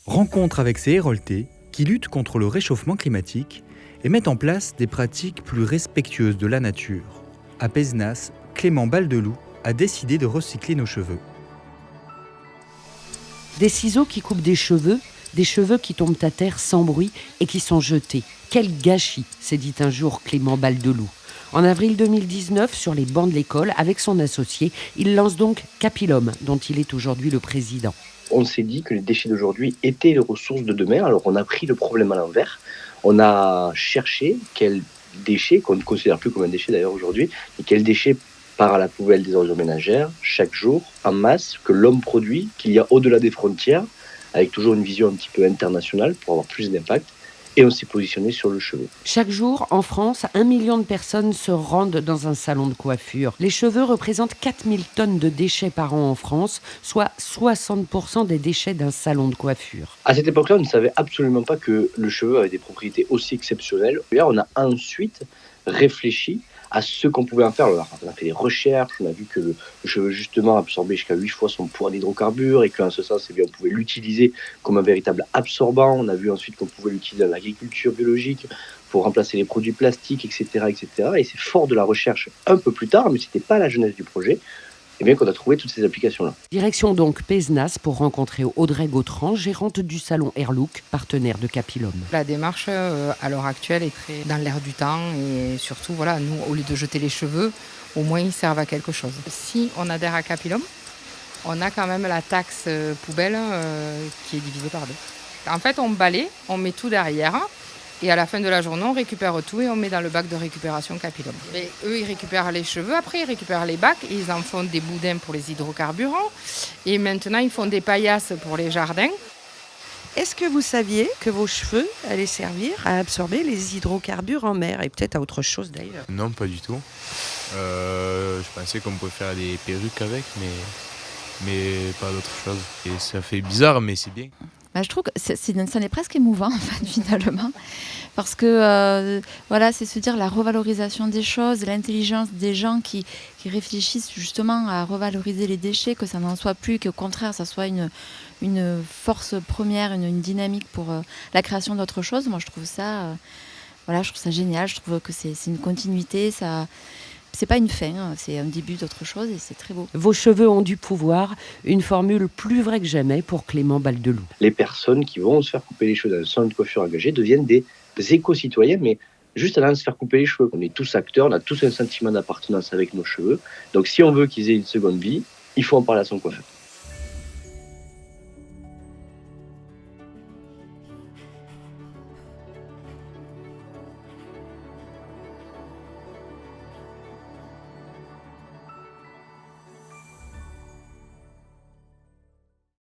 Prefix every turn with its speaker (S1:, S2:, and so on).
S1: Rencontre avec ces Héroltais qui luttent contre le réchauffement climatique et mettent en place des pratiques plus respectueuses de la nature. À Pézenas, Clément Baldeloup a décidé de recycler nos cheveux.
S2: Des ciseaux qui coupent des cheveux qui tombent à terre sans bruit et qui sont jetés. Quel gâchis, s'est dit un jour Clément Baldeloup. En avril 2019, sur les bancs de l'école, avec son associé, il lance donc Capilum, dont il est aujourd'hui le président.
S3: On s'est dit que les déchets d'aujourd'hui étaient les ressources de demain, alors on a pris le problème à l'envers. On a cherché quels déchets, qu'on ne considère plus comme un déchet d'ailleurs aujourd'hui, mais quels déchets part à la poubelle des ordures ménagères chaque jour, en masse, que l'homme produit, qu'il y a au-delà des frontières, avec toujours une vision un petit peu internationale pour avoir plus d'impact. Et on s'est positionné sur le cheveu.
S2: Chaque jour, en France, 1 million de personnes se rendent dans un salon de coiffure. Les cheveux représentent 4000 tonnes de déchets par an en France, soit 60% des déchets d'un salon de coiffure.
S3: À cette époque-là, on ne savait absolument pas que le cheveu avait des propriétés aussi exceptionnelles. D'ailleurs, on a ensuite réfléchi à ce qu'on pouvait en faire. Alors, on a fait des recherches, on a vu que le cheveu justement absorbait jusqu'à 8 fois son poids d'hydrocarbures et qu'en ce sens, on pouvait l'utiliser comme un véritable absorbant. On a vu ensuite qu'on pouvait l'utiliser dans l'agriculture biologique pour remplacer les produits plastiques, etc., etc. Et c'est fort de la recherche un peu plus tard, mais ce n'était pas la genèse du projet, et bien qu'on a trouvé toutes ces applications-là.
S2: Direction donc Pézenas pour rencontrer Audrey Gautran, gérante du salon Airlook, partenaire de Capilum.
S4: La démarche à l'heure actuelle est très dans l'air du temps et surtout, voilà, nous, au lieu de jeter les cheveux, au moins ils servent à quelque chose. Si on adhère à Capilum, on a quand même la taxe poubelle qui est divisée par deux. En fait, on balaye, on met tout derrière. Et à la fin de la journée, on récupère tout et on met dans le bac de récupération Capilum. Et eux, ils récupèrent les cheveux, après ils récupèrent les bacs, et ils en font des boudins pour les hydrocarburants. Et maintenant, ils font des paillasses pour les jardins.
S5: Est-ce que vous saviez que vos cheveux allaient servir à absorber les hydrocarbures en mer et peut-être à autre chose d'ailleurs?
S6: Non, pas du tout. Je pensais qu'on pouvait faire des perruques avec, mais pas d'autre chose. Et ça fait bizarre, mais c'est bien.
S7: Je trouve que ça est presque émouvant en fait, finalement, parce que voilà, c'est se dire la revalorisation des choses, l'intelligence des gens qui réfléchissent justement à revaloriser les déchets, que ça n'en soit plus, qu'au contraire ça soit une force première, une dynamique pour la création d'autres choses. Moi je trouve ça, je trouve ça génial, je trouve que c'est une continuité, ça. C'est pas une fin, c'est un début d'autre chose et c'est très beau.
S2: Vos cheveux ont du pouvoir, une formule plus vraie que jamais pour Clément Baldeloup.
S3: Les personnes qui vont se faire couper les cheveux dans un salon de coiffure engagé deviennent des éco-citoyens, mais juste en allant se faire couper les cheveux. On est tous acteurs, on a tous un sentiment d'appartenance avec nos cheveux. Donc si on veut qu'ils aient une seconde vie, il faut en parler à son coiffeur.